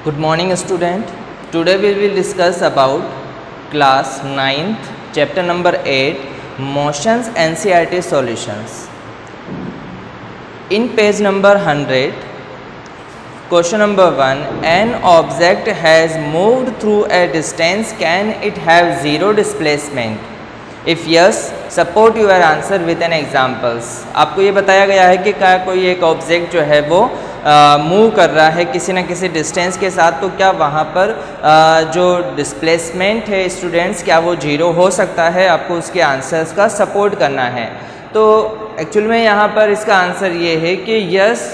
Good morning student. Today we will discuss about class 9th chapter number 8 motions NCERT solutions. In page number 100 question number 1, an object has moved through a distance, can it have zero displacement? If yes, support your answer with an examples. आपको ये बताया गया है कि क्या कोई एक object जो है वो मूव कर रहा है किसी न किसी डिस्टेंस के साथ, तो क्या वहाँ पर जो डिस्प्लेसमेंट है स्टूडेंट्स क्या वो जीरो हो सकता है? आपको उसके आंसर्स का सपोर्ट करना है। तो एक्चुअल में यहाँ पर इसका आंसर ये है कि यस,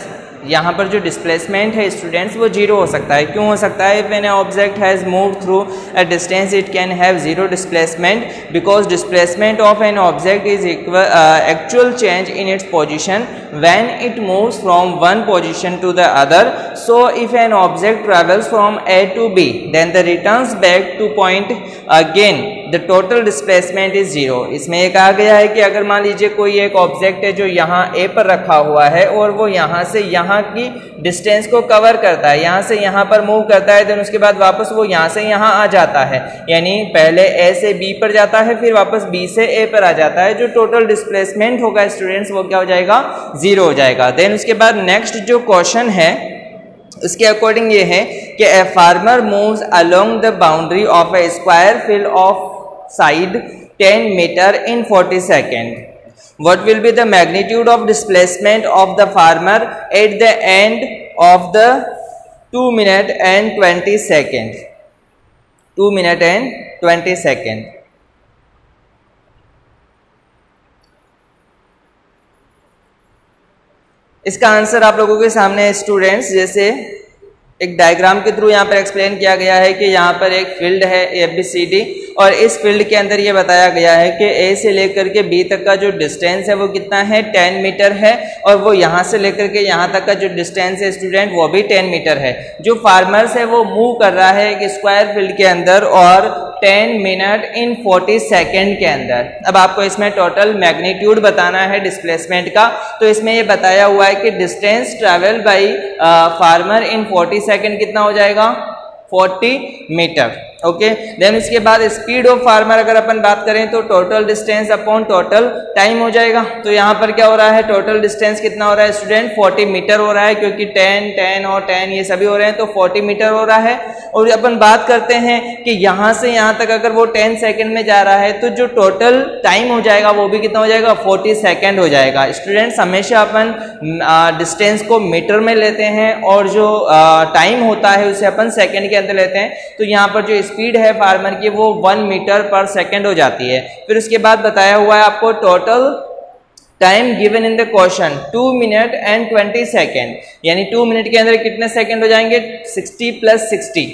यहाँ पर जो डिस्प्लेसमेंट है स्टूडेंट्स वो जीरो हो सकता है। क्यों हो सकता है? When a object has moved through a distance it can have zero displacement because displacement of an object is actual change in its position when it moves from one position to the other. So if an object travels from A to B then the returns back to point again the total displacement is zero. इसमें ये कहा गया है कि अगर मान लीजिए कोई एक ऑब्जेक्ट है जो यहाँ ए पर रखा हुआ है और वो यहाँ से यहाँ की डिस्टेंस को कवर करता है, यहाँ से यहाँ पर मूव करता है, देन उसके बाद वापस वो यहाँ से यहाँ आ जाता है, यानी पहले ए से बी पर जाता है फिर वापस बी से ए पर आ जाता है। जो टोटल डिस्प्लेसमेंट होगा स्टूडेंट्स वो क्या हो जाएगा? जीरो हो जाएगा। देन उसके बाद नेक्स्ट जो क्वेश्चन है उसके अकॉर्डिंग ये है कि a farmer moves along the boundary of a square field of side 10 metre in 40 seconds. What will be the magnitude of displacement of the farmer at the end of the 2 minutes and 20 seconds? 2 minutes and 20 seconds. इसका answer आप लोगों के सामने students जैसे एक diagram के through यहाँ पर एक्सप्लेन किया गया है कि यहाँ पर एक फील्ड है ABCD और इस फील्ड के अंदर ये बताया गया है कि A से लेकर के B तक का जो डिस्टेंस है वो कितना है? 10 मीटर है और वो यहाँ से लेकर के यहाँ तक का जो डिस्टेंस है स्टूडेंट वो भी 10 मीटर है। जो फार्मर्स है वो मूव कर रहा है एक स्क्वायर फील्ड के अंदर और 10 मिनट इन 40 सेकेंड के अंदर। अब आपको इसमें टोटल मैग्नीट्यूड बताना है डिस्प्लेसमेंट का, तो इसमें ये बताया हुआ है कि distance travel by farmer in 40 second कितना हो जाएगा? 40 मीटर। ओके, देन उसके बाद स्पीड ऑफ फार्मर अगर अपन बात करें तो total distance upon total time हो जाएगा। तो यहाँ पर क्या हो रहा है? टोटल डिस्टेंस कितना हो रहा है स्टूडेंट? 40 मीटर हो रहा है, क्योंकि 10 और 10 ये सभी हो रहे हैं तो 40 मीटर हो रहा है। और अपन बात करते हैं कि यहाँ से यहाँ तक अगर वो 10 सेकेंड में जा रहा है तो जो टोटल टाइम हो जाएगा वो भी कितना हो जाएगा? 40 सेकेंड हो जाएगा। स्टूडेंट्स हमेशा अपन डिस्टेंस को मीटर में लेते हैं और जो टाइम होता है उसे अपन सेकेंड के अंदर लेते हैं। तो यहाँ पर जो स्पीड है फार्मर की वो 1 मीटर पर सेकेंड हो जाती है। फिर उसके बाद बताया हुआ है आपको total time given in the question 2 minute and 20 second, यानी 2 मिनट के अंदर कितने सेकेंड हो जाएंगे? 60 प्लस 60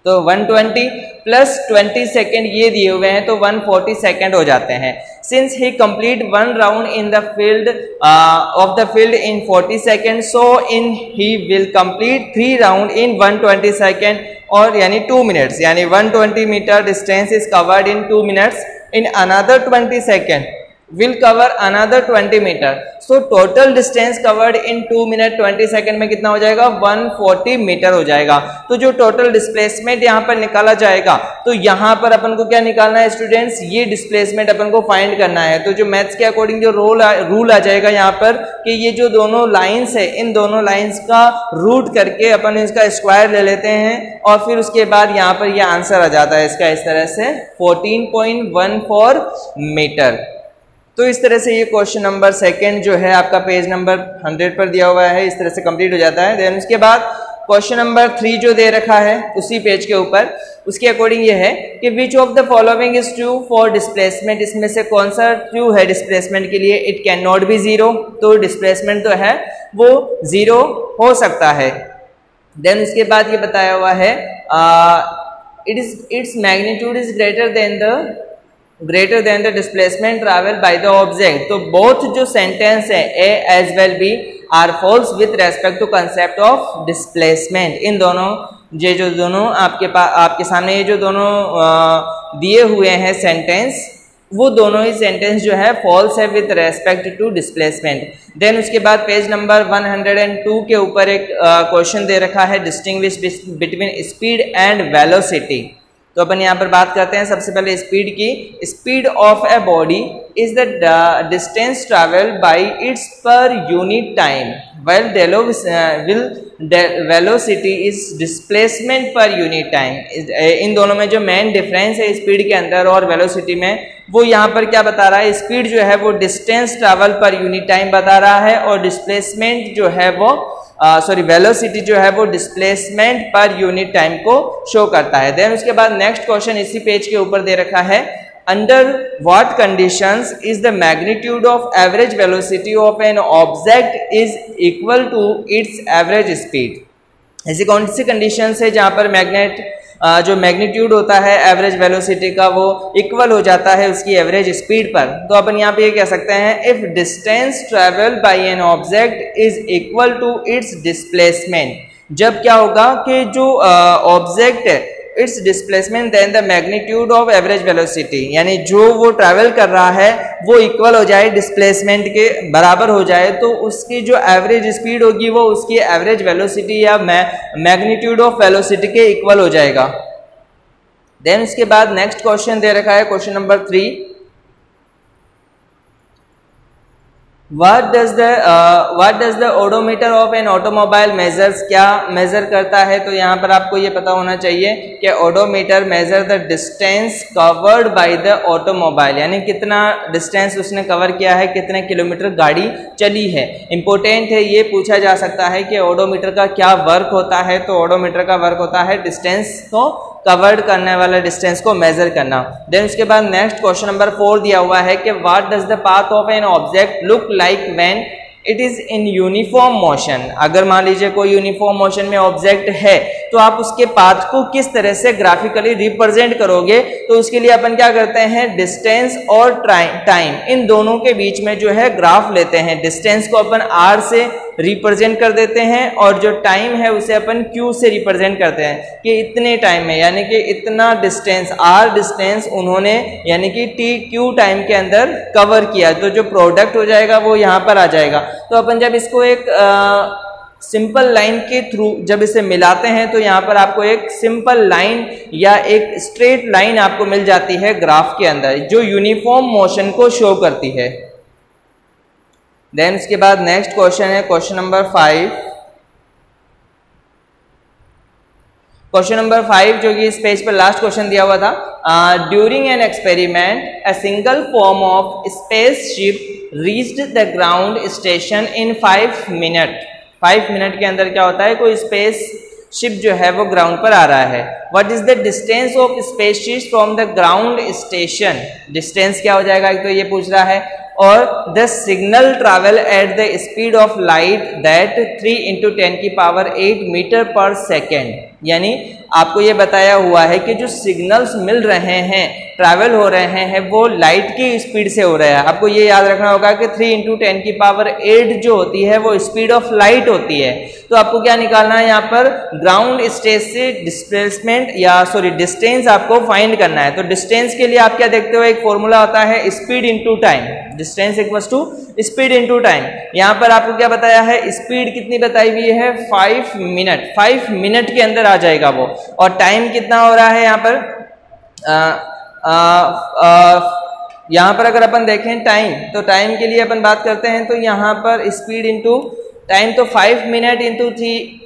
तो 120 प्लस 20 सेकेंड ये दिए हुए हैं तो 140 सेकेंड हो जाते हैं। Since he complete 1 round in the field of the field in 40 second, so in he will complete 3 round in 120 second, और यानी 2 मिनट्स, यानी 120 metre distance is covered in 2 minutes. In another 20 second will cover another 20 metre. So total distance covered in 2 minute 20 second में कितना हो जाएगा? 140 metre हो जाएगा। तो जो टोटल डिस्प्लेसमेंट यहाँ पर निकाला जाएगा तो यहाँ पर अपन को क्या निकालना है स्टूडेंट्स? ये डिस्प्लेसमेंट अपन को फाइंड करना है। तो जो मैथ्स के अकॉर्डिंग जो रूल आ जाएगा यहाँ पर कि ये जो दोनों लाइन्स है इन दोनों लाइन्स का रूट करके अपन इसका स्क्वायर ले लेते हैं और फिर उसके बाद यहाँ पर ये आंसर आ जाता है इसका इस तरह से 14.14 मीटर। तो इस तरह से ये क्वेश्चन नंबर सेकंड जो है आपका पेज नंबर 100 पर दिया हुआ है, इस तरह से कंप्लीट हो जाता है। देन उसके बाद क्वेश्चन नंबर 3 जो दे रखा है उसी पेज के ऊपर, उसके अकॉर्डिंग ये है कि which of the following is true for displacement, इसमें से कौन सा ट्रू है डिस्प्लेसमेंट के लिए? It can not be zero, तो डिस्प्लेसमेंट तो है वो जीरो हो सकता है। देन उसके बाद ये बताया हुआ है its magnitude is greater than the displacement traveled by the object। तो बोथ जो सेंटेंस है A as well B are false with respect to concept of displacement। इन दोनों ये जो दोनों आपके सामने ये जो दोनों दिए हुए हैं सेंटेंस वो दोनों ही सेंटेंस जो है फॉल्स है with respect to displacement. Then उसके बाद पेज नंबर 102 के ऊपर एक क्वेश्चन दे रखा है, distinguish between speed and velocity. तो अपन यहाँ पर बात करते हैं सबसे पहले स्पीड की। Speed of a body is the distance travel by its per unit time, while velocity is displacement per unit time. इन दोनों में जो मेन डिफरेंस है स्पीड के अंदर और वेलोसिटी में, वो यहाँ पर क्या बता रहा है, स्पीड जो है वो डिस्टेंस ट्रैवल पर यूनिट टाइम बता रहा है और डिस्प्लेसमेंट जो है वो वेलोसिटी जो है वो डिस्प्लेसमेंट पर यूनिट टाइम को शो करता है। देन उसके बाद नेक्स्ट क्वेश्चन इसी पेज के ऊपर दे रखा है, under what conditions is the magnitude of average velocity of an object is equal to its average speed. ऐसी कौन सी कंडीशंस है जहां पर जो मैग्नीट्यूड होता है एवरेज वेलोसिटी का वो इक्वल हो जाता है उसकी एवरेज स्पीड पर। तो अपन यहाँ पे ये कह सकते हैं, if distance travel by an object is equal to its displacement. जब क्या होगा कि जो ऑब्जेक्ट है its displacement then the magnitude of average velocity, यानी जो वो ट्रैवल कर रहा है वो इक्वल हो जाए, डिस्प्लेसमेंट के बराबर हो जाए, तो उसकी जो एवरेज स्पीड होगी वो उसकी एवरेज वेलोसिटी या मैग्नीट्यूड ऑफ वेलोसिटी के इक्वल हो जाएगा। देन उसके बाद नेक्स्ट क्वेश्चन दे रखा है, question number 3, What does the odometer of an automobile measures? क्या मेजर करता है? तो यहाँ पर आपको ये पता होना चाहिए कि odometer measure the distance covered by the automobile, यानी कितना डिस्टेंस उसने कवर किया है, कितने किलोमीटर गाड़ी चली है। इंपॉर्टेंट है, ये पूछा जा सकता है कि ओडोमीटर का क्या वर्क होता है। तो ओडोमीटर का वर्क होता है डिस्टेंस को कवर्ड करने वाला डिस्टेंस को मेजर करना। देन उसके बाद नेक्स्ट क्वेश्चन नंबर 4 दिया हुआ है कि what does the path of an object look like when it is in uniform motion. अगर मान लीजिए कोई यूनिफॉर्म मोशन में ऑब्जेक्ट है तो आप उसके पाथ को किस तरह से ग्राफिकली रिप्रेजेंट करोगे। तो उसके लिए अपन क्या करते हैं, डिस्टेंस और टाइम इन दोनों के बीच में जो है ग्राफ लेते हैं। डिस्टेंस को अपन r से रिप्रेजेंट कर देते हैं और जो टाइम है उसे अपन q से रिप्रेजेंट करते हैं कि इतने टाइम में, यानी कि इतना डिस्टेंस r डिस्टेंस उन्होंने यानी कि q टाइम के अंदर कवर किया। तो जो प्रोडक्ट हो जाएगा वो यहाँ पर आ जाएगा। तो अपन जब इसको एक सिंपल लाइन के थ्रू जब इसे मिलाते हैं तो यहाँ पर आपको एक सिंपल लाइन या एक स्ट्रेट लाइन आपको मिल जाती है ग्राफ के अंदर जो यूनिफॉर्म मोशन को शो करती है। देन उसके बाद नेक्स्ट क्वेश्चन है क्वेश्चन नंबर 5। क्वेश्चन नंबर 5 जो कि इस पेज पर लास्ट क्वेश्चन दिया हुआ था, during an experiment a single form of spaceship reached the ground station in 5 minute. 5 minute के अंदर क्या होता है, कोई स्पेस शिप जो है वो ग्राउंड पर आ रहा है। What is the distance of spaceship from the ground station. Distance क्या हो जाएगा, तो ये पूछ रहा है। और the signal travel at the speed of light that 3 × 10⁸ metre per second. यानी आपको ये बताया हुआ है कि जो सिग्नल्स मिल रहे हैं, ट्रैवल हो रहे हैं, वो लाइट की स्पीड से हो रहा है। आपको ये याद रखना होगा कि 3 × 10⁸ जो होती है वो स्पीड ऑफ लाइट होती है। तो आपको क्या निकालना है, यहाँ पर ग्राउंड स्टेज से डिस्प्लेसमेंट या डिस्टेंस आपको फाइंड करना है। तो डिस्टेंस के लिए आप क्या देखते हो, एक फॉर्मूला होता है speed into time. Distance equals to speed into time. यहाँ पर आपको क्या बताया है, स्पीड कितनी बताई हुई है, 5 मिनट। 5 मिनट के अंदर आ जाएगा वो। और टाइम कितना हो रहा है यहाँ पर, यहाँ पर अगर अपन देखें टाइम, तो टाइम के लिए अपन बात करते हैं तो यहाँ पर स्पीड इंटू टाइम, तो 5 मिनट इंटू 3।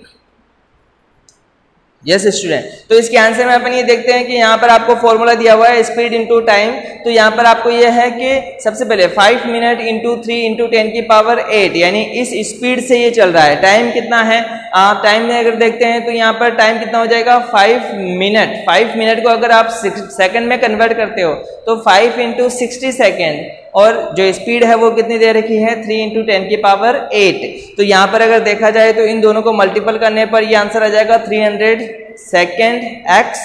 यस स्टूडेंट, तो इसके आंसर में अपन ये देखते हैं कि यहाँ पर आपको फॉर्मूला दिया हुआ है स्पीड इंटू टाइम। तो यहाँ पर आपको ये है कि सबसे पहले 5 मिनट इंटू 3 × 10⁸, यानी इस स्पीड से ये चल रहा है। टाइम कितना है, आप टाइम में अगर देखते हैं तो यहाँ पर टाइम कितना हो जाएगा, 5 मिनट। 5 मिनट को अगर आप सेकंड में कन्वर्ट करते हो तो 5 × 60 सेकेंड, और जो स्पीड है वो कितनी दे रखी है, 3 × 10⁸। तो यहाँ पर अगर देखा जाए तो इन दोनों को मल्टीपल करने पर ये आंसर आ जाएगा 300 सेकेंड x,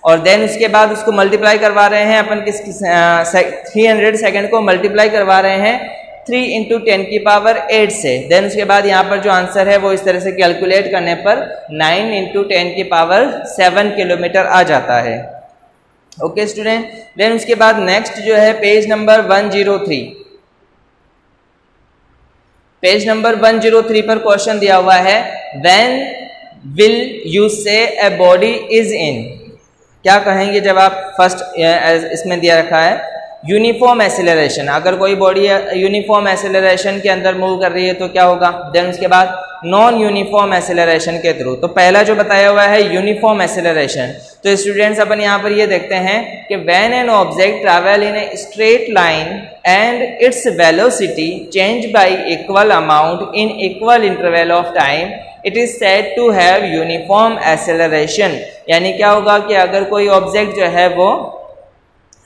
और देन उसके बाद उसको मल्टीप्लाई करवा रहे हैं अपन 300 सेकेंड को मल्टीप्लाई करवा रहे हैं 3 × 10⁸ से। देन उसके बाद यहाँ पर जो आंसर है वो इस तरह से कैलकुलेट करने पर 9 × 10⁷ किलोमीटर आ जाता है। ओके स्टूडेंट, देन उसके बाद नेक्स्ट जो है पेज नंबर 103, पेज नंबर 103 पर क्वेश्चन दिया हुआ है, व्हेन विल यू से ए बॉडी इज इन, क्या कहेंगे जब आप फर्स्ट इसमें दिया रखा है यूनिफॉर्म एक्सेलरेशन, अगर कोई बॉडी यूनिफॉर्म एक्सेलरेशन के अंदर मूव कर रही है तो क्या होगा। देन उसके बाद नॉन यूनिफॉर्म एक्सेलरेशन के थ्रू, तो पहला जो बताया हुआ है यूनिफॉर्म एक्सेलरेशन, तो स्टूडेंट्स अपन यहाँ पर ये देखते हैं कि when an object travel in a straight line and its velocity change by equal amount in equal interval of time, it is said to have uniform acceleration. यानी क्या होगा कि अगर कोई ऑब्जेक्ट जो है वो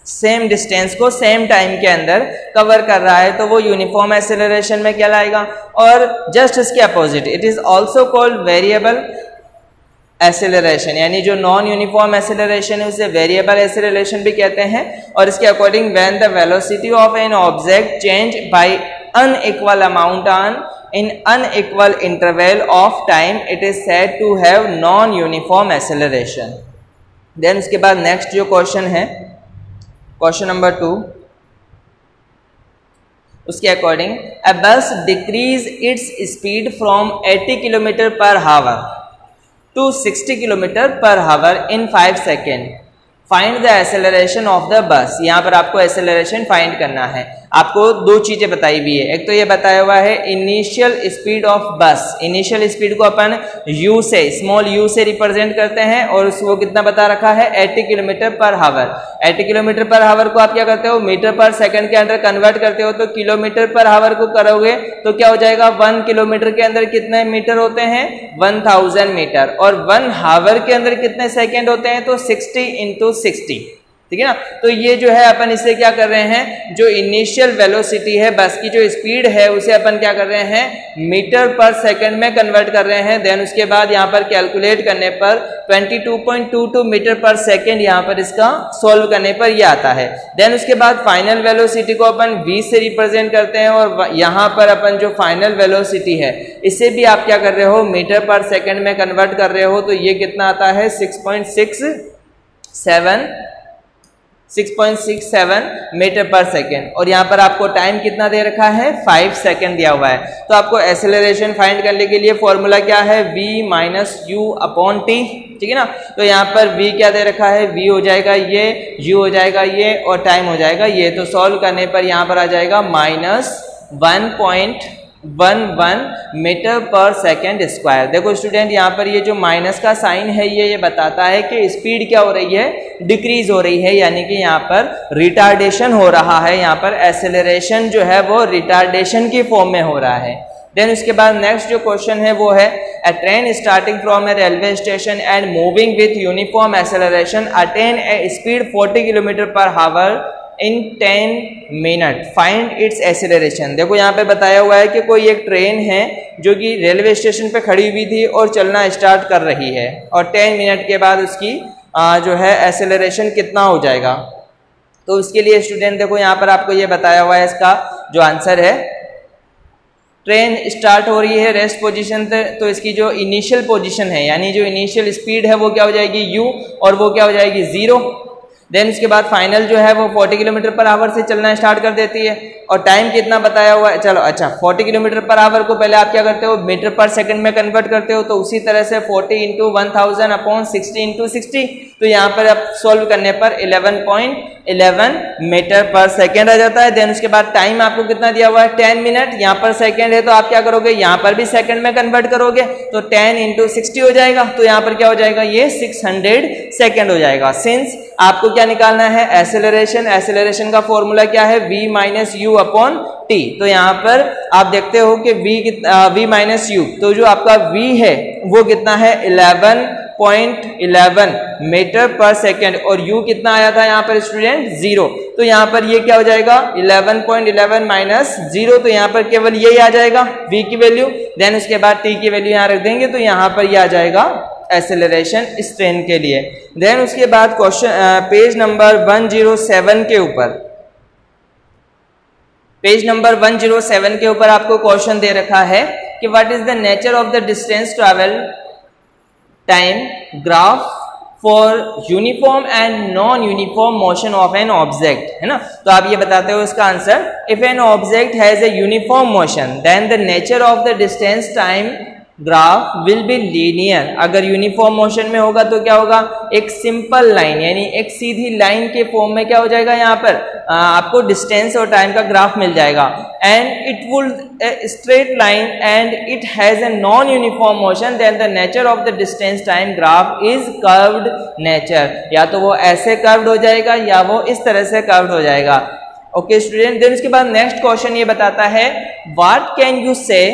सेम डिस्टेंस को सेम टाइम के अंदर कवर कर रहा है तो वो यूनिफॉर्म एक्सेलरेशन में क्या लाएगा। और जस्ट इसके opposite, it is also called variable acceleration, यानी जो नॉन यूनिफॉर्म एक्सेलरेशन है उसे वेरिएबल एक्सेलरेशन भी कहते हैं। और इसके according when the velocity of an object change by unequal amount on in unequal interval of time, it is said to have non uniform acceleration. Then उसके बाद next जो क्वेश्चन है क्वेश्चन नंबर 2, उसके अकॉर्डिंग अ बस decrease its speed from 80 kilometre पर हावर to 60 kilometre पर हावर इन 5 second, find the acceleration of the bus. यहाँ पर आपको एक्सेलरेशन फाइंड करना है। आपको दो चीजें बताई हुई है, एक तो ये बताया हुआ है इनिशियल स्पीड ऑफ बस, इनिशियल स्पीड को अपन u से, स्मॉल u से रिप्रेजेंट करते हैं और उसको कितना बता रखा है 80 किलोमीटर पर हावर। 80 किलोमीटर पर हावर को आप क्या करते हो मीटर पर सेकंड के अंदर कन्वर्ट करते हो, तो किलोमीटर पर हावर को करोगे तो क्या हो जाएगा 1 किलोमीटर के अंदर कितने मीटर होते हैं 1000 मीटर, और 1 हावर के अंदर कितने सेकेंड होते हैं तो 60 × 60, ठीक है ना। तो ये जो है अपन इसे क्या कर रहे हैं, जो इनिशियल वेलोसिटी है बस की जो स्पीड है उसे अपन क्या कर रहे हैं मीटर पर सेकंड में कन्वर्ट कर रहे हैं। देन उसके बाद यहाँ पर कैलकुलेट करने पर 22.22 मीटर पर सेकंड यहाँ पर इसका सॉल्व करने पर ये आता है। देन उसके बाद फाइनल वेलोसिटी को अपन v से रिप्रेजेंट करते हैं और यहाँ पर अपन जो फाइनल वेलोसिटी है इसे भी आप क्या कर रहे हो मीटर पर सेकंड में कन्वर्ट कर रहे हो, तो ये कितना आता है 6.67 मीटर पर सेकेंड। और यहाँ पर आपको टाइम कितना दे रखा है 5 सेकेंड दिया हुआ है। तो आपको एक्सेलरेशन फाइंड करने के लिए फॉर्मूला क्या है v - u/t, ठीक है ना। तो यहाँ पर v क्या दे रखा है, v हो जाएगा ये, u हो जाएगा ये और टाइम हो जाएगा ये। तो सॉल्व करने पर यहाँ पर आ जाएगा -1.11 मीटर पर सेकेंड स्क्वायर। देखो स्टूडेंट यहाँ पर ये जो माइनस का साइन है ये बताता है कि स्पीड क्या हो रही है डिक्रीज हो रही है, यानी कि यहाँ पर रिटार्डेशन हो रहा है, यहाँ पर एक्सेलरेशन जो है वो रिटार्डेशन की फॉर्म में हो रहा है। देन उसके बाद नेक्स्ट जो क्वेश्चन है वो है अ train starting from A railway station and moving with uniform acceleration attain A speed 40 kilometre पर हावर इन 10 मिनट, फाइंड इट्स एक्सेलरेशन। देखो यहाँ पे बताया हुआ है कि कोई एक ट्रेन है जो कि रेलवे स्टेशन पे खड़ी हुई थी और चलना स्टार्ट कर रही है और 10 मिनट के बाद उसकी जो है एक्सेलरेशन कितना हो जाएगा। तो उसके लिए स्टूडेंट देखो यहाँ पर आपको ये बताया हुआ है, इसका जो आंसर है ट्रेन स्टार्ट हो रही है रेस्ट पोजीशन से, तो इसकी जो इनिशियल पोजीशन है यानी जो इनिशियल स्पीड है वो क्या हो जाएगी u और वो क्या हो जाएगी 0। देन उसके बाद फाइनल जो है वो 40 किलोमीटर पर आवर से चलना स्टार्ट कर देती है और टाइम कितना बताया हुआ है, चलो अच्छा 40 किलोमीटर पर आवर को पहले आप क्या करते हो मीटर पर सेकंड में कन्वर्ट करते हो, तो उसी तरह से 40 × 1000/60 × 60, तो यहाँ पर आप सॉल्व करने पर 11.11 मीटर पर सेकेंड आ जाता है। देन उसके बाद टाइम आपको कितना दिया हुआ है 10 मिनट, यहाँ पर सेकेंड है तो आप क्या करोगे यहाँ पर भी सेकेंड में कन्वर्ट करोगे तो 10 × 60 हो जाएगा, तो यहाँ पर क्या हो जाएगा ये 600 सेकेंड हो जाएगा। सिंस आपको क्या निकालना है एक्सेलरेशन, एक्सेलरेशन का फॉर्मूला क्या है v - u/t। तो यहाँ पर आप देखते हो कि v - u, तो जो आपका v है वो कितना है 11.11 मीटर पर सेकेंड और u कितना आया था यहाँ पर स्टूडेंट 0, तो यहाँ पर ये क्या हो जाएगा 11.11 - 0, तो यहाँ पर केवल यही आ जाएगा v की वैल्यू। देन उसके बाद t की वैल्यू यहाँ रख देंगे तो यहाँ पर ये आ जाएगा एक्सेलरेशन इस ट्रेन के लिए। देन उसके बाद क्वेश्चन पेज नंबर 107 के ऊपर, पेज नंबर 107 के ऊपर आपको क्वेश्चन दे रखा है कि what is the nature of the distance travel time graph for uniform and non uniform motion of an object, है ना। तो आप ये बताते हो इसका answer, if an object has a uniform motion then the nature of the distance time graph will be linear. अगर uniform motion में होगा तो क्या होगा, एक सिंपल लाइन यानी एक सीधी लाइन के फॉर्म में क्या हो जाएगा, यहाँ पर आपको डिस्टेंस और टाइम का ग्राफ मिल जाएगा। And it would straight line and it has a non uniform motion then the nature of the distance time graph is curved nature. या तो वो ऐसे कर्व्ड हो जाएगा या वो इस तरह से कर्व्ड हो जाएगा। ओके स्टूडेंट, देन उसके बाद नेक्स्ट क्वेश्चन ये बताता है, व्हाट कैन यू से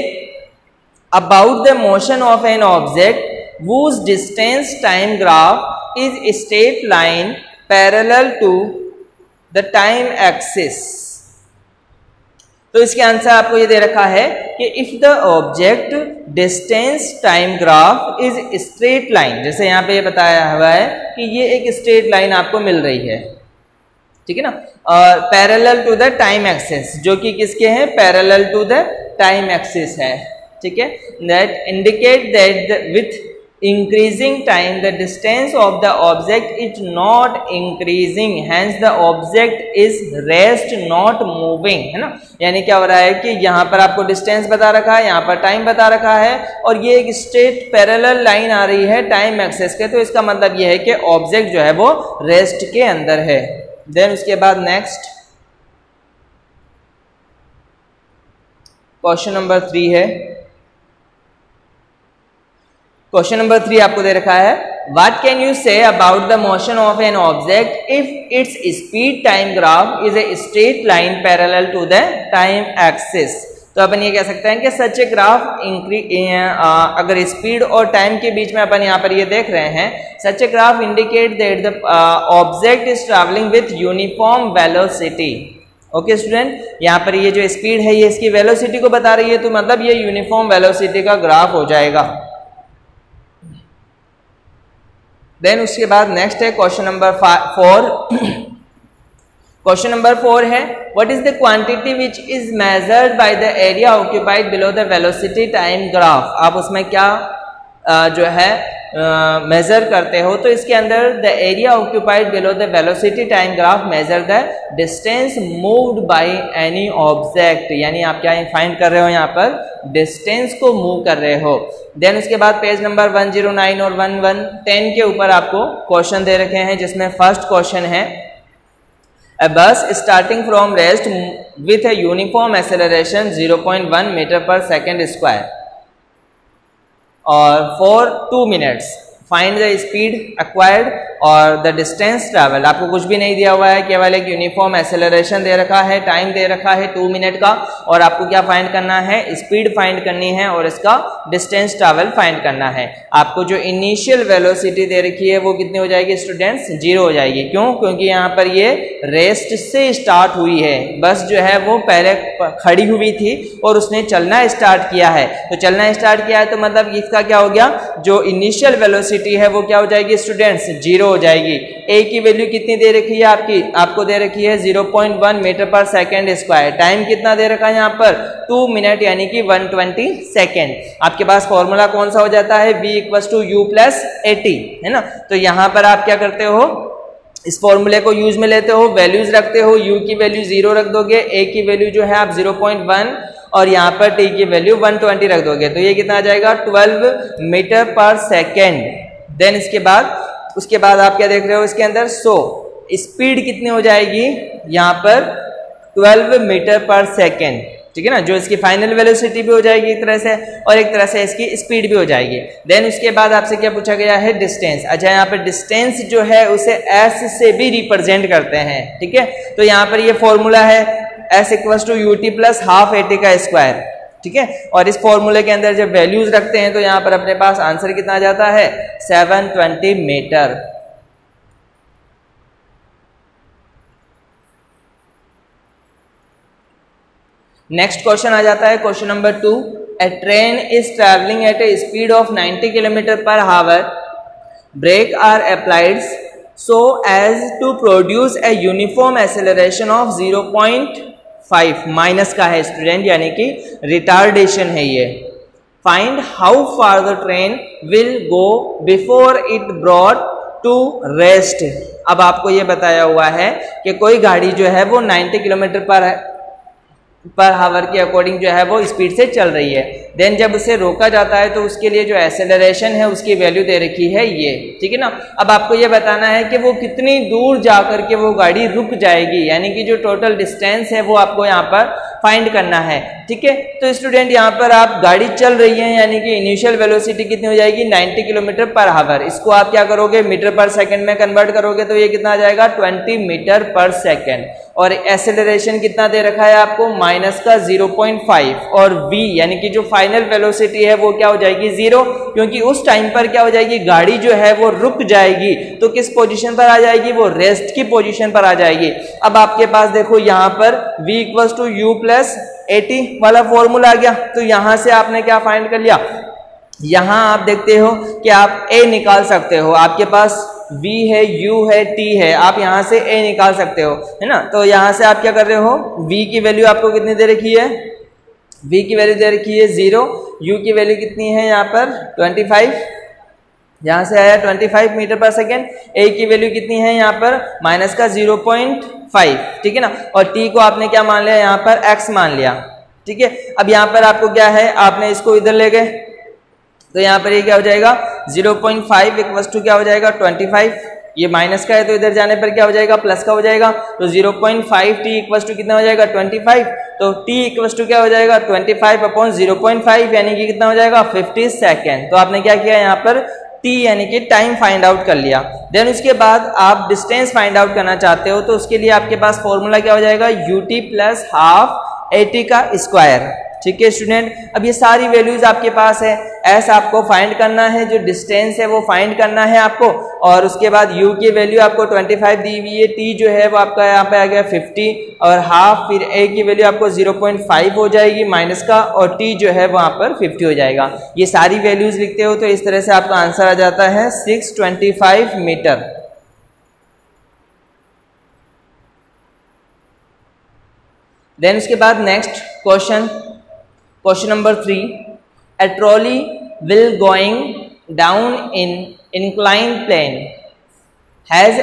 about the motion of an object whose distance time graph is a straight line parallel to the time axis। तो इसके आंसर आपको ये दे रखा है कि if the object distance time graph is straight line, जैसे यहाँ पे ये बताया हुआ है कि ये एक स्ट्रेट लाइन आपको मिल रही है, ठीक है ना, और parallel to the time axis, जो कि किसके हैं, parallel to the time axis है, ठीक है। That indicate that with increasing time the distance of the object is not increasing, hence the object is rest not moving, है ना। यानी क्या हो रहा है कि यहाँ पर आपको डिस्टेंस बता रखा है, यहाँ पर टाइम बता रखा है, और ये एक स्ट्रेट पैरेलल लाइन आ रही है टाइम एक्सिस के, तो इसका मतलब ये है कि ऑब्जेक्ट जो है वो रेस्ट के अंदर है। देन उसके बाद नेक्स्ट क्वेश्चन नंबर 3 है। क्वेश्चन नंबर 3 आपको दे रखा है, what can you say about the motion of an object if its speed time graph is a straight line parallel to the time axis. तो अपन ये कह सकते हैं कि सच ए ग्राफ अगर स्पीड और टाइम के बीच में अपन यहाँ पर ये देख रहे हैं, such a graph indicate that the object is travelling with uniform velocity. Okay student, यहाँ पर ये जो स्पीड है ये इसकी वेलोसिटी को बता रही है, तो मतलब ये यूनिफॉर्म वेलोसिटी का ग्राफ हो जाएगा। देन उसके बाद नेक्स्ट है क्वेश्चन नंबर 4। क्वेश्चन नंबर 4 है, what is the quantity which is measured by the area occupied below the velocity time graph. आप उसमें क्या जो है मेजर करते हो, तो इसके अंदर the area occupied below the velocity time graph measure the distance moved by any object, यानी आप क्या फाइंड कर रहे हो, यहाँ पर डिस्टेंस को मूव कर रहे हो। देन उसके बाद पेज नंबर 109 और 1110 के ऊपर आपको क्वेश्चन दे रखे हैं, जिसमें फर्स्ट क्वेश्चन है, a bus starting from rest with a uniform acceleration 0.1 meter per second square और for 2 minutes find the speed acquired और the distance travel। आपको कुछ भी नहीं दिया हुआ है, केवल एक यूनिफॉर्म एक्सेलरेशन दे रखा है, टाइम दे रखा है 2 मिनट का, और आपको क्या फाइंड करना है, स्पीड फाइंड करनी है और इसका डिस्टेंस ट्रैवल फाइंड करना है। आपको जो इनिशियल वेलोसिटी दे रखी है वो कितनी हो जाएगी स्टूडेंट्स, 0 हो जाएगी। क्यों? क्योंकि यहाँ पर ये रेस्ट से स्टार्ट हुई है, बस जो है वो पहले खड़ी हुई थी और उसने चलना स्टार्ट किया है, तो चलना स्टार्ट किया है तो मतलब इसका क्या हो गया, जो इनिशियल वेलोसिटी है वो क्या हो जाएगी स्टूडेंट्स, 0 हो जाएगी। ए की वैल्यू कितनी दे रखी है आपको दे रखी है 0.1 metre per second square. Time कितना दे रखा है यहाँ पर 2 मिनट यानी कि 120 सेकेंड। आपके पास फॉर्मूला कौन सा हो जाता है, v = u + at, है ना। तो यहाँ पर आप क्या करते हो, इस फॉर्मूले को यूज में लेते हो, वैल्यूज रखते हो, u की वैल्यू 0 रख दोगे, a की वैल्यू जो है आप 0.1 और यहाँ पर t की वैल्यू 120 रख दोगे, तो ये कितना आ जाएगा 12 मीटर पर सेकेंड। देन उसके बाद आप क्या देख रहे हो इसके अंदर, स्पीड कितनी हो जाएगी यहाँ पर 12 मीटर पर सेकेंड, ठीक है ना, जो इसकी फाइनल वेलोसिटी भी हो जाएगी एक तरह से, और एक तरह से इसकी स्पीड भी हो जाएगी। देन उसके बाद आपसे क्या पूछा गया है, डिस्टेंस। अच्छा, यहाँ पर डिस्टेंस जो है उसे s से भी रिप्रेजेंट करते हैं, ठीक है। तो यहाँ पर ये फॉर्मूला है s = ut + ½ at का स्क्वायर, ठीक है। और इस फॉर्मूले के अंदर जब वैल्यूज रखते हैं तो यहाँ पर अपने पास आंसर कितना आ जाता है 720 मीटर। नेक्स्ट क्वेश्चन आ जाता है question number 2। A train is travelling at a speed of 90 km/h। Brake are applied so as to produce a uniform acceleration of 0.5 minus का है स्टूडेंट, यानी कि रिटार्डेशन है ये। Find how far the train will go before it brought to rest. अब आपको ये बताया हुआ है कि कोई गाड़ी जो है वो 90 किलोमीटर पर हावर के अकॉर्डिंग जो है वो स्पीड से चल रही है। देन जब उसे रोका जाता है तो उसके लिए जो एक्सेलरेशन है उसकी वैल्यू दे रखी है ये, ठीक है ना। अब आपको ये बताना है कि वो कितनी दूर जाकर के वो गाड़ी रुक जाएगी, यानी कि जो टोटल डिस्टेंस है वो आपको यहाँ पर फाइंड करना है, ठीक है। तो स्टूडेंट यहाँ पर आप गाड़ी चल रही है, यानी कि इनिशियल वेलोसिटी कितनी हो जाएगी 90 किलोमीटर पर हावर। इसको आप क्या करोगे मीटर पर सेकंड में कन्वर्ट करोगे तो ये कितना आ जाएगा 20 मीटर पर सेकंड। और एक्सेलरेशन कितना दे रखा है आपको माइनस का 0.5 और v यानी कि जो फाइनल वेलोसिटी है वो क्या हो जाएगी 0, क्योंकि उस टाइम पर क्या हो जाएगी गाड़ी जो है वो रुक जाएगी। तो किस पोजीशन पर आ जाएगी, वो रेस्ट की पोजीशन पर आ जाएगी। अब आपके पास देखो यहाँ पर v equals to u plus 80 वाला फॉर्मूला आ गया। तो यहां से आपने क्या फाइंड कर लिया, यहां आप देखते हो कि आप a निकाल सकते हो, आपके पास v है, u है, t है, आप यहां से a निकाल सकते हो, है ना। तो यहां से आप क्या कर रहे हो, v की वैल्यू आपको कितनी दे रखी है, v की वैल्यू दे रखी है 0, u की वैल्यू कितनी है यहाँ पर 25, यहां से आया 25 मीटर पर सेकेंड, a की वैल्यू कितनी है यहाँ पर माइनस का 0.5, ठीक है ना। और t को आपने क्या मान लिया यहाँ पर x मान लिया, ठीक है। अब यहाँ पर आपको क्या है, आपने इसको इधर ले गए तो यहाँ पर ये क्या हो जाएगा 0.5 इक्वल्स टू क्या हो जाएगा 25, ये माइनस का है तो इधर जाने पर क्या हो जाएगा प्लस का हो जाएगा। तो 0.5 t इक्वल्स टू कितना हो जाएगा 25, तो t इक्वल्स टू क्या हो जाएगा 25 अपॉन 0.5 यानी कि कितना हो जाएगा 50 सेकेंड। तो आपने क्या किया यहाँ पर t यानी कि टाइम फाइंड आउट कर लिया। देन उसके बाद आप डिस्टेंस फाइंड आउट करना चाहते हो तो उसके लिए आपके पास फॉर्मूला क्या हो जाएगा ut प्लस हाफ 80 का स्क्वायर, ठीक है स्टूडेंट। अब ये सारी वैल्यूज आपके पास है, एस आपको फाइंड करना है, जो डिस्टेंस है वो फाइंड करना है आपको, और उसके बाद u की वैल्यू आपको 25 दी हुई है, t जो है वो आपका यहाँ पे आ गया 50 और हाफ, फिर a की वैल्यू आपको 0.5 हो जाएगी माइनस का, और t जो है वहां पर 50 हो जाएगा। ये सारी वैल्यूज लिखते हो तो इस तरह से आपका आंसर आ जाता है 625 मीटर। देन उसके बाद next question number 3, a trolley will going down in inclined plane has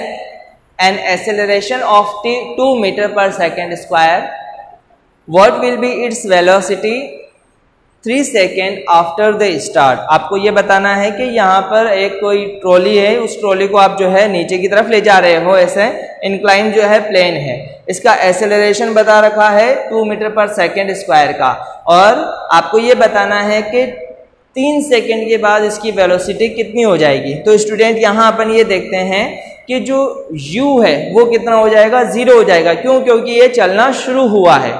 an acceleration of 2 meter per second square. What will be its velocity 3 second after the start. आपको ये बताना है कि यहाँ पर एक कोई ट्रॉली है, उस ट्रॉली को आप जो है नीचे की तरफ ले जा रहे हो, ऐसे इंक्लाइन जो है प्लेन है, इसका एक्सेलरेशन बता रखा है 2 मीटर पर सेकेंड स्क्वायर का, और आपको ये बताना है कि 3 सेकेंड के बाद इसकी वेलोसिटी कितनी हो जाएगी। तो स्टूडेंट यहाँ अपन ये देखते हैं कि जो u है वो कितना हो जाएगा 0 हो जाएगा, क्यों, क्योंकि ये चलना शुरू हुआ है,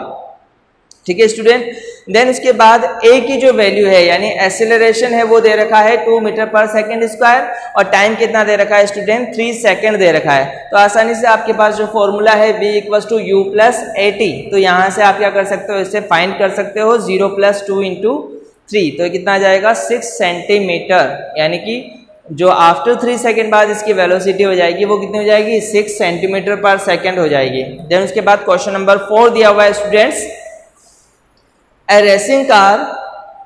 ठीक है स्टूडेंट। देन उसके बाद a की जो वैल्यू है यानी एक्सेलरेशन है वो दे रखा है 2 मीटर पर सेकेंड स्क्वायर, और टाइम कितना दे रखा है स्टूडेंट 3 सेकेंड दे रखा है। तो आसानी से आपके पास जो फॉर्मूला है v equals to u plus 80, तो यहाँ से आप क्या कर सकते हो, इससे फाइंड कर सकते हो 0 प्लस 2 इंटू 3, तो कितना आ जाएगा 6 सेंटीमीटर, यानी कि जो आफ्टर 3 सेकेंड बाद इसकी वेलोसिटी हो जाएगी वो कितनी हो जाएगी 6 सेंटीमीटर पर सेकेंड हो जाएगी। देन उसके बाद क्वेश्चन नंबर 4 दिया हुआ है students, a racing car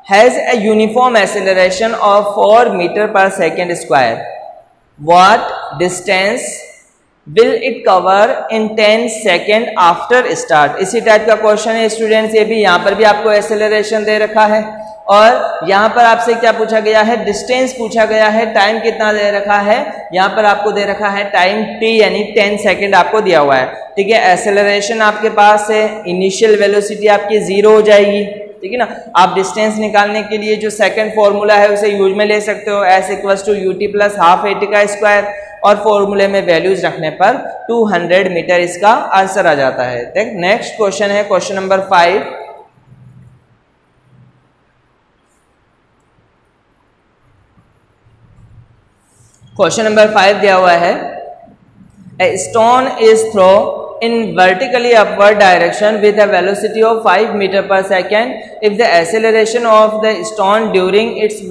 has a uniform acceleration of 4 meter per second square. What distance will it cover in 10 second after start? इसी टाइप का क्वेश्चन है स्टूडेंट्स, ये भी, यहाँ पर भी आपको एक्सेलरेशन दे रखा है, और यहाँ पर आपसे क्या पूछा गया है, डिस्टेंस पूछा गया है, टाइम कितना दे रखा है, यहाँ पर आपको दे रखा है टाइम t यानी 10 सेकेंड आपको दिया हुआ है, ठीक है। एक्सेलरेशन आपके पास है, इनिशियल वेलोसिटी आपकी 0 हो जाएगी, ठीक है ना। आप डिस्टेंस निकालने के लिए जो सेकंड फॉर्मूला है उसे यूज में ले सकते हो, s equals to ut plus half 80 का स्क्वायर, और फॉर्मूले में वैल्यूज रखने पर 200 मीटर इसका आंसर आ जाता है। देख नेक्स्ट क्वेश्चन है क्वेश्चन नंबर 5, क्वेश्चन नंबर 5 दिया हुआ है, a stone is thrown in vertically upward direction with a velocity of 5 meter per second. If the acceleration of the stone during its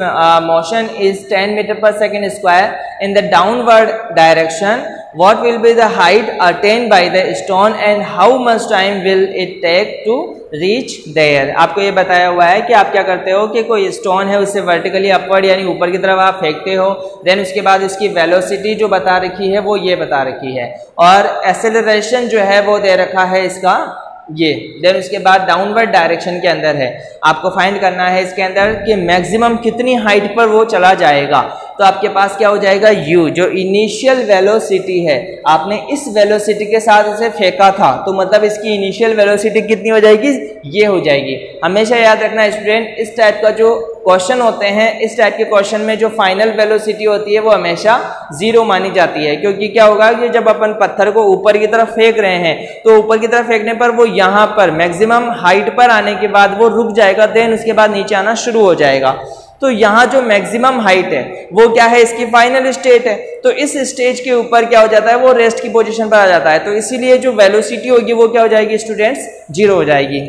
motion is 10 meter per second square in the downward direction, what will be the height attained by the stone and how much time will it take to reach there। आपको ये बताया हुआ है कि आप क्या करते हो कि कोई स्टोन है उससे वर्टिकली अपवर्ड यानी ऊपर की तरफ आप फेंकते हो, देन उसके बाद उसकी वेलोसिटी जो बता रखी है वो ये बता रखी है, और एक्सेलरेशन जो है वो दे रखा है इसका ये, देन उसके बाद डाउनवर्ड डायरेक्शन के अंदर है। आपको फाइंड करना है इसके अंदर कि मैक्सिमम कितनी हाइट पर वो चला जाएगा। तो आपके पास क्या हो जाएगा, u जो इनिशियल वेलोसिटी है, आपने इस वेलोसिटी के साथ इसे फेंका था तो मतलब इसकी इनिशियल वेलोसिटी कितनी हो जाएगी, ये हो जाएगी। हमेशा याद रखना स्टूडेंट, इस टाइप का जो क्वेश्चन होते हैं, इस टाइप के क्वेश्चन में जो फाइनल वेलोसिटी होती है वो हमेशा 0 मानी जाती है, क्योंकि क्या होगा कि जब अपन पत्थर को ऊपर की तरफ फेंक रहे हैं तो ऊपर की तरफ फेंकने पर वो यहाँ पर मैक्सिमम हाइट पर आने के बाद वो रुक जाएगा, देन उसके बाद नीचे आना शुरू हो जाएगा। तो यहाँ जो मैक्सिमम हाइट है वो क्या है, इसकी फाइनल स्टेट है, तो इस स्टेज के ऊपर क्या हो जाता है, वो रेस्ट की पोजीशन पर आ जाता है, तो इसीलिए जो वेलोसिटी होगी वो क्या हो जाएगी स्टूडेंट्स, 0 हो जाएगी।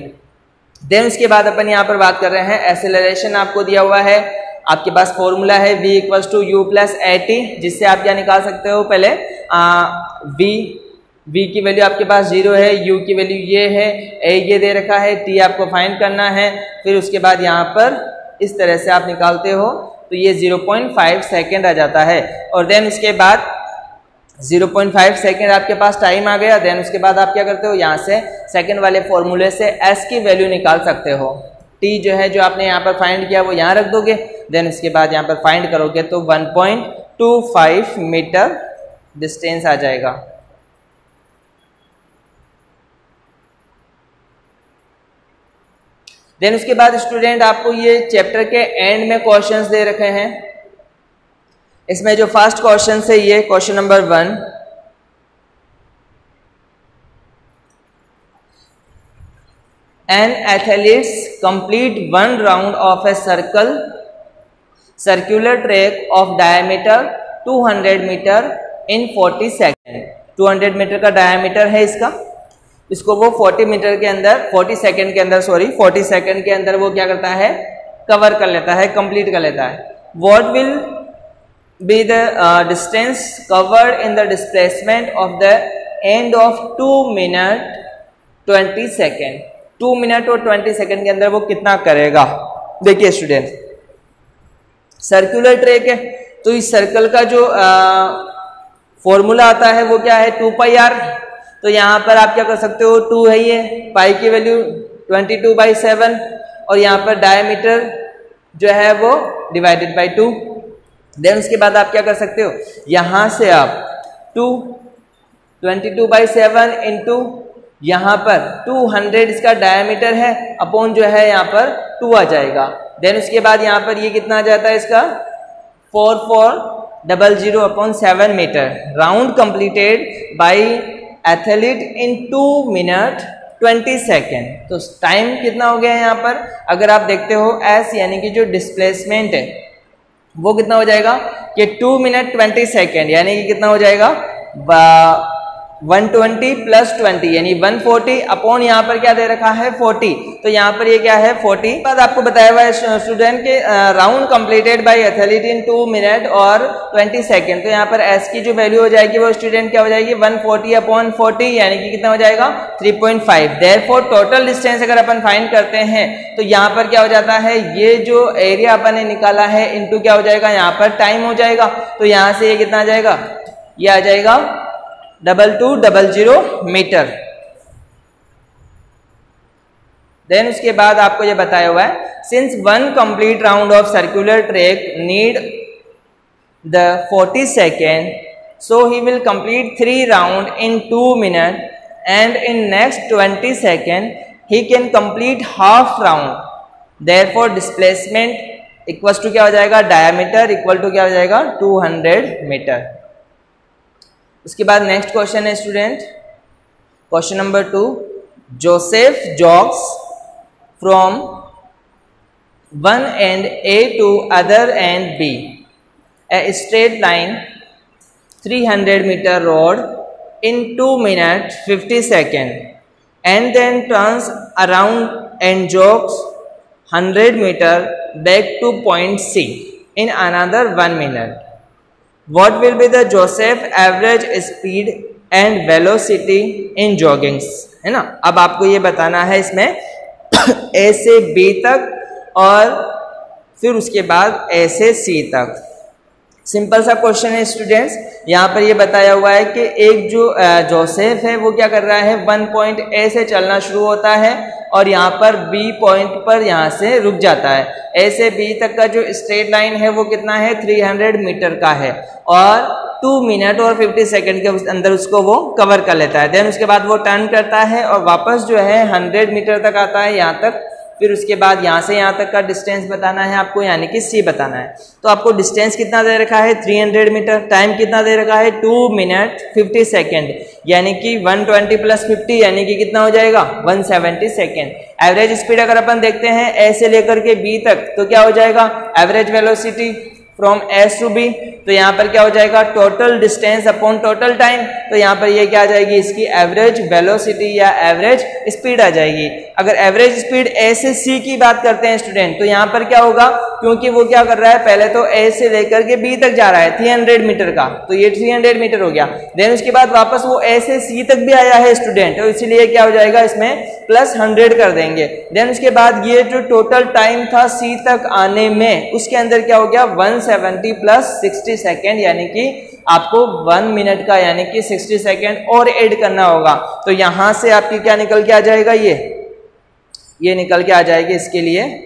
देन उसके बाद अपन यहाँ पर बात कर रहे हैं एक्सेलरेशन। आपको दिया हुआ है, आपके पास फॉर्मूला है v = u + at, जिससे आप क्या निकाल सकते हो, पहले v की वैल्यू आपके पास 0 है, u की वैल्यू ये है, a ये दे रखा है, t आपको फाइंड करना है, फिर उसके बाद यहाँ पर इस तरह से आप निकालते हो तो ये 0.5 सेकेंड आ जाता है, और देन उसके बाद 0.5 सेकेंड आपके पास टाइम आ गया। देन उसके बाद आप क्या करते हो, यहाँ से सेकेंड वाले फॉर्मूले से s की वैल्यू निकाल सकते हो, t जो है जो आपने यहाँ पर फाइंड किया वो यहाँ रख दोगे, देन उसके बाद यहाँ पर फाइंड करोगे तो 1.25 मीटर डिस्टेंस आ जाएगा। देन उसके बाद स्टूडेंट आपको ये चैप्टर के एंड में क्वेश्चंस दे रखे हैं। इसमें जो फर्स्ट क्वेश्चन है ये question number 1, an athletes complete 1 round of a circular track of diameter 200 metre in 40 second. 200 metre का डायमीटर है इसको वो 40 मीटर के अंदर 40 सेकंड के अंदर 40 सेकंड के अंदर वो क्या करता है, कवर कर लेता है, कंप्लीट कर लेता है। What will be the distance covered in the displacement of the end of 2 minute 20 second. 2 minute और 20 सेकेंड के अंदर वो कितना करेगा। देखिए स्टूडेंट, सर्कुलर ट्रैक है तो इस सर्कल का जो फॉर्मूला आता है वो क्या है, 2πr। तो यहाँ पर आप क्या कर सकते हो, 2 है ये, पाई की वैल्यू 22/7, और यहाँ पर डायमीटर जो है वो डिवाइडेड बाई 2। देन उसके बाद आप क्या कर सकते हो, यहाँ से आप 22/7 इंटू यहाँ पर 200 इसका डायमीटर है, अपॉन जो है यहाँ पर 2 आ जाएगा। देन उसके बाद यहाँ पर ये कितना आ जाता है इसका 4400/7 metre. Round completed by athlete in 2 minute 20 second. तो टाइम कितना हो गया है यहाँ पर, अगर आप देखते हो एस यानी कि जो डिस्प्लेसमेंट है वो कितना हो जाएगा कि 2 मिनट 20 सेकेंड, यानी कि कितना हो जाएगा 120 + 20 यानी 140 अपॉन यहाँ पर क्या दे रखा है 40। तो यहाँ पर ये क्या है 40। बाद आपको बताया हुआ है स्टूडेंट के round completed by athlete in 2 minute और 20 सेकेंड। तो यहाँ पर एस की जो वैल्यू हो जाएगी वो स्टूडेंट क्या हो जाएगी 140/40 यानी कि कितना हो जाएगा 3.5। देयरफॉर टोटल डिस्टेंस अगर अपन फाइंड करते हैं तो यहाँ पर क्या हो जाता है, ये जो एरिया अपन ने निकाला है इनटू क्या हो जाएगा यहाँ पर टाइम हो जाएगा। तो यहाँ से ये कितना आ जाएगा, ये आ जाएगा 2200 मीटर। देन उसके बाद आपको ये बताया हुआ है since 1 complete round of circular track need the 40 second, so he will complete 3 round in 2 minute and in next 20 second he can complete half round. Therefore displacement equal to क्या हो जाएगा, डायमीटर इक्वल टू क्या हो जाएगा 200 metre. उसके बाद next question है student, question number 2, Joseph जॉग्स from one and A to other end B, a straight line 300 meter road in 2 minutes 50 seconds, and then turns around and jogs 100 meter back to point C in another 1 minute. What will be the Joseph average speed and velocity in joggings, है ना। अब आपको ये बताना है इसमें ए से B तक और फिर उसके बाद ए से सी तक। सिंपल सा क्वेश्चन है स्टूडेंट्स। यहाँ पर ये बताया हुआ है कि एक जो जोसेफ है वो क्या कर रहा है, 1 पॉइंट ए से चलना शुरू होता है और यहाँ पर बी पॉइंट पर यहाँ से रुक जाता है। ए से बी तक का जो स्ट्रेट लाइन है वो कितना है, 300 मीटर का है और 2 मिनट और 50 सेकंड के अंदर उसको वो कवर कर लेता है। देन उसके बाद वो टर्न करता है और वापस जो है 100 मीटर तक आता है यहाँ तक। फिर उसके बाद यहाँ से यहाँ तक का डिस्टेंस बताना है आपको, यानी कि सी बताना है। तो आपको डिस्टेंस कितना दे रखा है, 300 मीटर। टाइम कितना दे रखा है, 2 मिनट 50 सेकेंड, यानी कि 120 प्लस 50 यानी कि कितना हो जाएगा, 170 सेकेंड। एवरेज स्पीड अगर अपन देखते हैं ए से लेकर के बी तक तो क्या हो जाएगा, average velocity from S to B. तो यहाँ पर क्या हो जाएगा, total distance upon total time. तो यहाँ पर ये क्या आ जाएगी, इसकी एवरेज वेलोसिटी या एवरेज स्पीड आ जाएगी। अगर एवरेज स्पीड ए से सी की बात करते हैं स्टूडेंट, तो यहाँ पर क्या होगा, क्योंकि वो क्या कर रहा है, पहले तो ए से लेकर के बी तक जा रहा है 300 मीटर का, तो ये 300 मीटर हो गया। देन उसके बाद वापस वो ए से सी तक भी आया है स्टूडेंट, तो इसीलिए क्या हो जाएगा, इसमें प्लस 100 कर देंगे। देन उसके बाद ये जो टोटल टाइम था सी तक आने में, उसके अंदर क्या हो गया, 170 प्लस 60 सेकेंड, यानी कि आपको 1 मिनट का यानी कि 60 सेकेंड और ऐड करना होगा। तो यहां से आपकी क्या निकल के आ जाएगा, ये निकल के आ जाएगी इसके लिए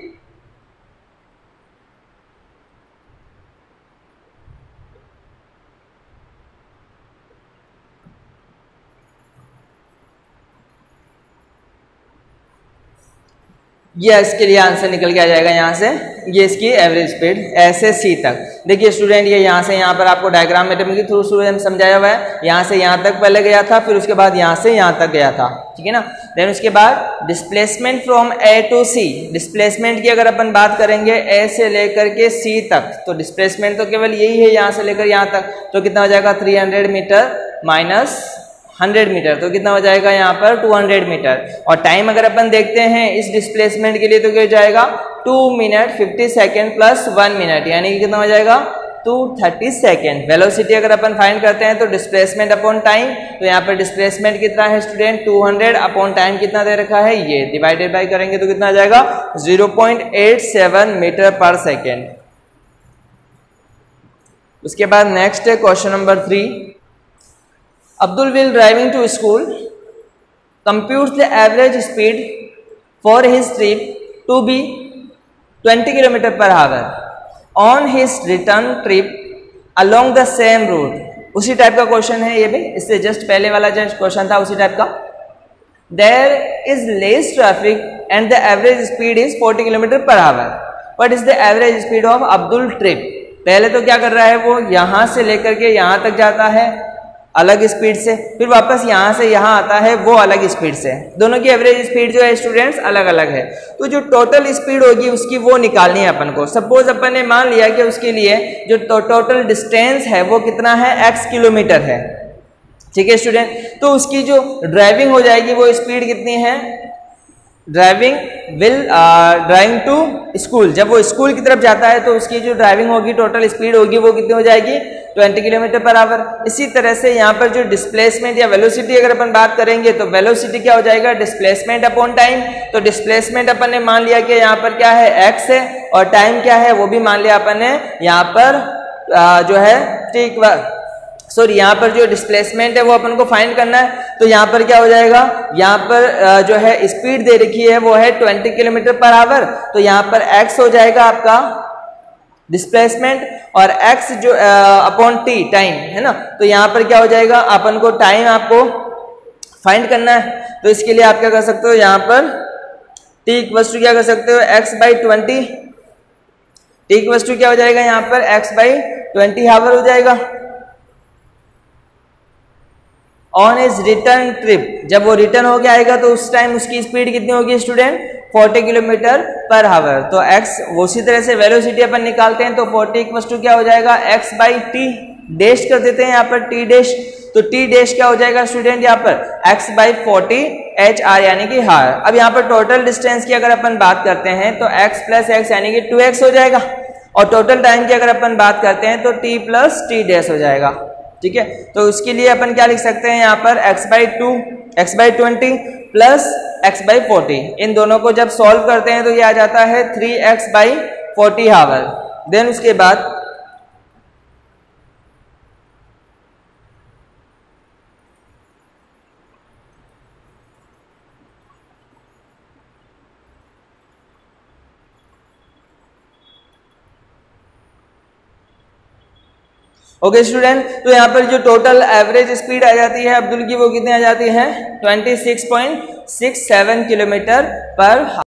ये इसके लिए आंसर निकल के आ जाएगा यहाँ से, ये इसकी एवरेज स्पीड ऐसे सी तक। देखिए स्टूडेंट, ये यहाँ से यहाँ पर आपको डायग्राम मेथड के थ्रू समझाया हुआ है। यहाँ से यहाँ तक पहले गया था, फिर उसके बाद यहाँ से यहाँ तक गया था, ठीक है ना। देन उसके बाद displacement from A to C, displacement की अगर अपन बात करेंगे ए से लेकर के सी तक, तो डिस्प्लेसमेंट तो केवल यही है यहाँ से लेकर यहाँ तक। तो कितना हो जाएगा, 300 मीटर माइनस 100 मीटर, तो कितना हो जाएगा यहाँ पर 200 मीटर। और टाइम अगर अपन देखते हैं इस डिस्प्लेसमेंट के लिए, तो क्या हो जाएगा, 2 मिनट 50 सेकेंड प्लस 1 मिनट, यानी कि कितना हो जाएगा, 230 सेकेंड। वेलोसिटी अगर अपन फाइंड करते हैं तो डिस्प्लेसमेंट अपॉन टाइम, तो यहाँ पर डिस्प्लेसमेंट कितना है स्टूडेंट, 200 अपॉन टाइम कितना दे रखा है, ये डिवाइडेड बाई करेंगे तो कितना आ जाएगा, 0.87 मीटर पर सेकेंड। उसके बाद नेक्स्ट है question number 3। Abdul while driving to school computes the average speed for his trip to be 20 km per hour on his return trip along the same route। उसी type का question है ये भी, इससे just पहले वाला जो क्वेश्चन था उसी टाइप का। There is less traffic and the average speed is 40 km per hour। What is the average speed of Abdul trip? पहले तो क्या कर रहा है वो, यहां से लेकर के यहां तक जाता है अलग स्पीड से, फिर वापस यहाँ से यहाँ आता है वो अलग स्पीड से। दोनों की एवरेज स्पीड जो है स्टूडेंट्स अलग अलग है। तो जो टोटल स्पीड होगी उसकी वो निकालनी है अपन को। सपोज अपन ने मान लिया कि उसके लिए जो टोटल डिस्टेंस है वो कितना है, x किलोमीटर है, ठीक है स्टूडेंट। तो उसकी जो ड्राइविंग हो जाएगी वो स्पीड कितनी है, ड्राइविंग टू स्कूल, जब वो स्कूल की तरफ जाता है तो उसकी जो ड्राइविंग होगी टोटल स्पीड होगी वो कितनी हो जाएगी, 20 किलोमीटर पर आवर। इसी तरह से यहाँ पर जो डिस्प्लेसमेंट या वेलोसिटी अगर अपन बात करेंगे तो वेलोसिटी क्या हो जाएगा, डिस्प्लेसमेंट अपॉन टाइम। तो डिस्प्लेसमेंट अपन ने मान लिया कि यहाँ पर क्या है, x है, और टाइम क्या है वो भी मान लिया अपन ने यहाँ पर जो है सॉरी यहाँ पर जो डिस्प्लेसमेंट है वो अपन को फाइंड करना है। तो यहाँ पर क्या हो जाएगा, यहाँ पर जो है स्पीड दे रखी है वो है 20 किलोमीटर पर आवर। तो यहाँ पर x हो जाएगा आपका डिस्प्लेसमेंट और x जो अपॉन t टाइम है ना। तो यहाँ पर क्या हो जाएगा, अपन को टाइम आपको फाइंड करना है। तो इसके लिए आप क्या कर सकते हो, यहाँ पर t इक्वल्स टू क्या कर सकते हो, x/20। t इक्वल्स टू क्या हो जाएगा, यहाँ पर x/20 आवर हो जाएगा। ऑन इज रिटर्न ट्रिप, जब वो रिटर्न होके आएगा तो उस टाइम उसकी स्पीड कितनी होगी स्टूडेंट, 40 किलोमीटर पर आवर। तो x उसी तरह से वेलोसिटी अपन निकालते हैं तो 40 इक्वल्स टू क्या हो जाएगा, x/t डैश कर देते हैं यहाँ पर t डैश। तो t डैश क्या हो जाएगा स्टूडेंट, यहाँ पर x/40 hr यानी कि हार। अब यहाँ पर टोटल डिस्टेंस की अगर अपन बात करते हैं तो x + x यानी कि 2x हो जाएगा। और टोटल टाइम की अगर अपन बात करते हैं तो t प्लस टी डैश हो जाएगा। ठीक है, तो उसके लिए अपन क्या लिख सकते हैं यहाँ पर x/2 x/20 प्लस x/40, इन दोनों को जब सॉल्व करते हैं तो ये आ जाता है 3x/40 हावर। देन उसके बाद ओके स्टूडेंट, तो यहाँ पर जो टोटल एवरेज स्पीड आ जाती है अब्दुल की वो कितनी आ जाती है 26.67 किलोमीटर पर